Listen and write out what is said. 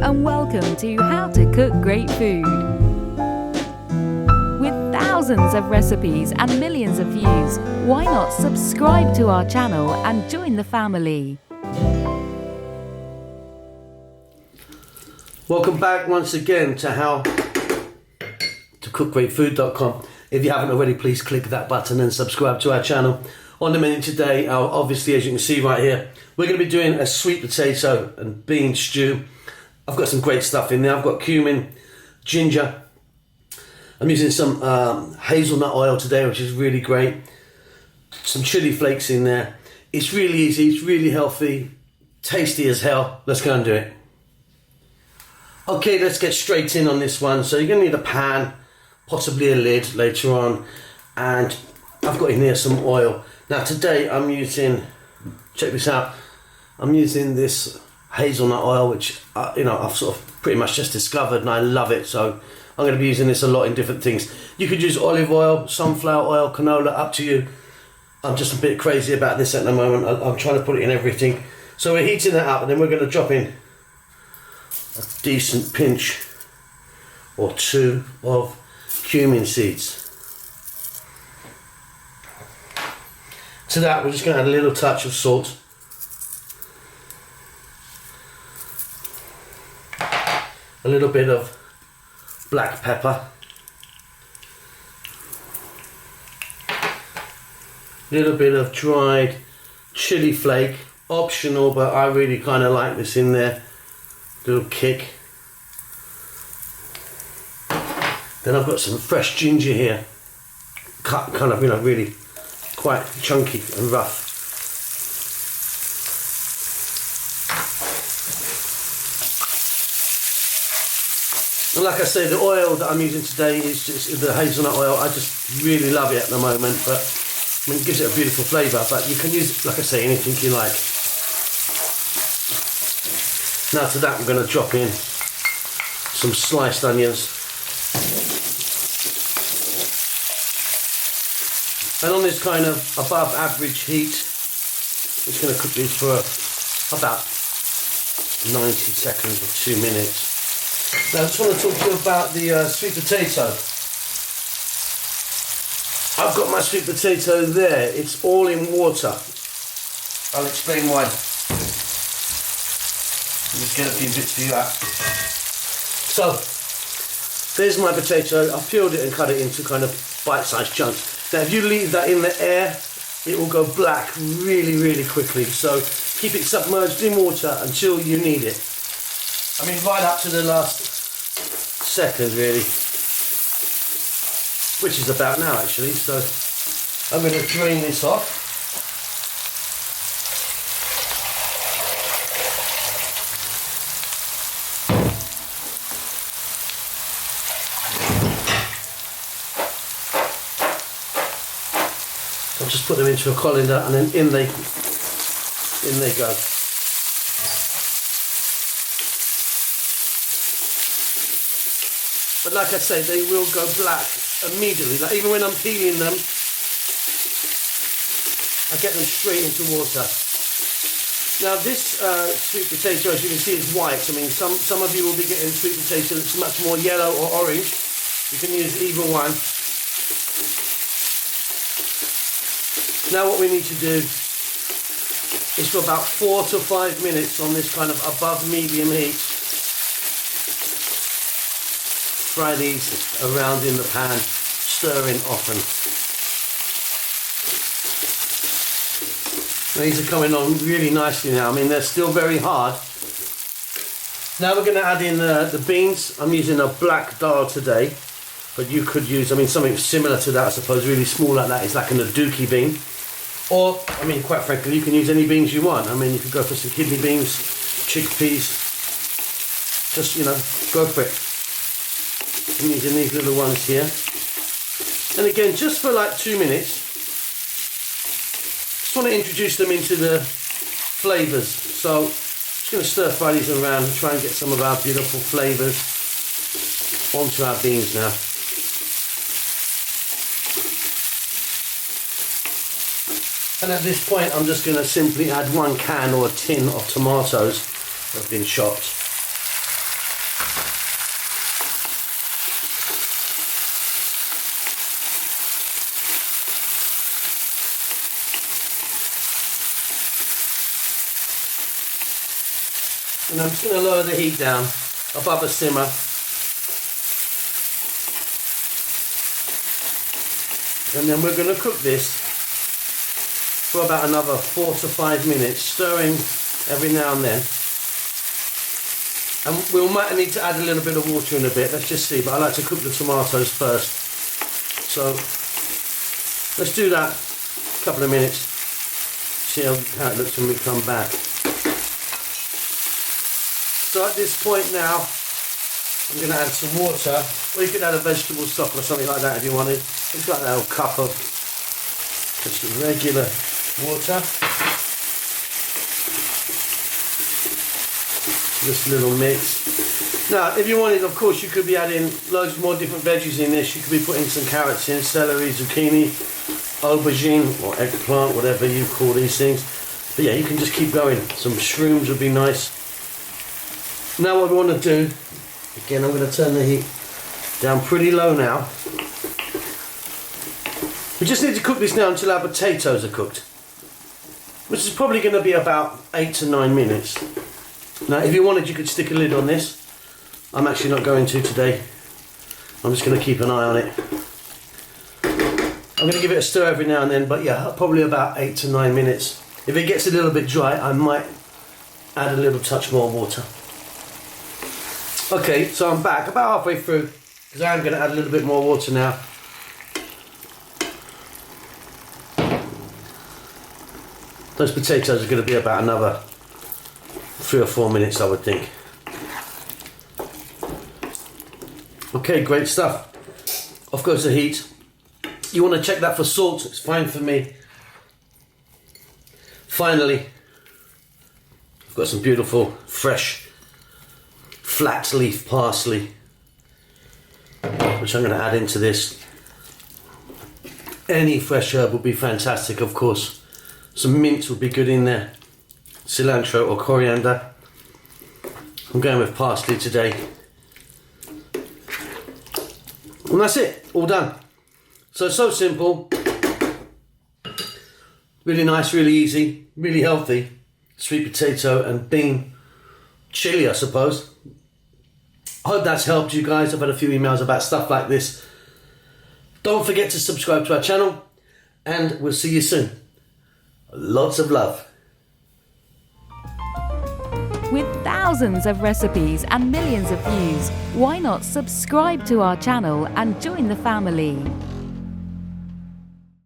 and welcome to How to Cook Great Food. With thousands of recipes and millions of views, why not subscribe to our channel and join the family? Welcome back once again to howtocookgreatfood.com. If you haven't already, please click that button and subscribe to our channel. On the menu today, obviously, as you can see right here, we're going to be doing a sweet potato and bean stew. I've got some great stuff in there. I've got cumin, ginger. I'm using some hazelnut oil today, which is really great. Some chili flakes in there. It's really easy, it's really healthy, tasty as hell. Let's go and do it. Okay, let's get straight in on this one. So you're going to need a pan, possibly a lid later on, and I've got in here some oil. Now today I'm using, check this out, I'm using this hazelnut oil, which I've sort of pretty much just discovered and I love it, so I'm going to be using this a lot in different things. You could use olive oil, sunflower oil, canola, up to you. I'm just a bit crazy about this at the moment. I'm trying to put it in everything. So we're heating that up and then we're going to drop in a decent pinch or two of cumin seeds. To that we're just going to add a little touch of salt, a little bit of black pepper, a little bit of dried chili flake, optional, but I really kind of like this in there, little kick. Then I've got some fresh ginger here, cut kind of, really quite chunky and rough. And like I say, the oil that I'm using today is just the hazelnut oil. I just really love it at the moment, but I mean, it gives it a beautiful flavour. But you can use, like I say, anything you like. Now to that, I'm going to drop in some sliced onions. And on this kind of above average heat, it's going to cook these for about 90 seconds or 2 minutes. Now I just want to talk to you about the sweet potato. I've got my sweet potato there. It's all in water. I'll explain why. Just get a few bits for you out. So, there's my potato. I've peeled it and cut it into kind of bite-sized chunks. Now if you leave that in the air, it will go black really, really quickly. So keep it submerged in water until you need it. I mean, right up to the last second, really. Which is about now, actually. So I'm going to drain this off. I'll just put them into a colander and then in they go. But like I say, they will go black immediately. Like even when I'm peeling them, I get them straight into water. Now this sweet potato, as you can see, is white. I mean, some of you will be getting sweet potato that's much more yellow or orange. You can use either one. Now what we need to do is for about 4 to 5 minutes on this kind of above medium heat, fry these around in the pan, stirring often. These are coming on really nicely now. I mean, they're still very hard. Now we're going to add in the beans. I'm using a black dal today, but you could use, something similar to that, I suppose, really small like that. It's like an aduki bean. Or, quite frankly, you can use any beans you want. You could go for some kidney beans, chickpeas. Just, go for it. I'm using these little ones here. And again, just for like 2 minutes, just want to introduce them into the flavours. So, just going to stir fry these around and try and get some of our beautiful flavours onto our beans now. And at this point, I'm just going to simply add 1 can or a tin of tomatoes that have been chopped. And I'm just going to lower the heat down above a simmer. And then we're going to cook this for about another 4 to 5 minutes, stirring every now and then. And we might need to add a little bit of water in a bit, let's just see, but I like to cook the tomatoes first. So let's do that a couple of minutes, see how it looks when we come back. So at this point now, I'm going to add some water, or you could add a vegetable stock or something like that if you wanted. It's got that little cup of just regular water. Just a little mix. Now, if you wanted, of course, you could be adding loads more different veggies in this. You could be putting some carrots in, celery, zucchini, aubergine, or eggplant, whatever you call these things. But yeah, you can just keep going. Some shrooms would be nice. Now what we want to do, again, I'm going to turn the heat down pretty low now. We just need to cook this now until our potatoes are cooked, which is probably going to be about 8 to 9 minutes. Now, if you wanted, you could stick a lid on this. I'm actually not going to today. I'm just going to keep an eye on it. I'm going to give it a stir every now and then, but yeah, probably about 8 to 9 minutes. If it gets a little bit dry, I might add a little touch more water. Okay, so I'm back about halfway through, because I am going to add a little bit more water now. Those potatoes are going to be about another 3 or 4 minutes, I would think. Okay, great stuff. Off goes the heat. You want to check that for salt, it's fine for me. Finally, I've got some beautiful, fresh, flat leaf parsley, which I'm going to add into this. Any fresh herb would be fantastic, of course. Some mint would be good in there. Cilantro or coriander. I'm going with parsley today. And that's it, all done. So simple. Really nice, really easy, really healthy. Sweet potato and bean chili, I suppose. I hope that's helped you guys. I've had a few emails about stuff like this. Don't forget to subscribe to our channel, and we'll see you soon. Lots of love. With thousands of recipes and millions of views, why not subscribe to our channel and join the family?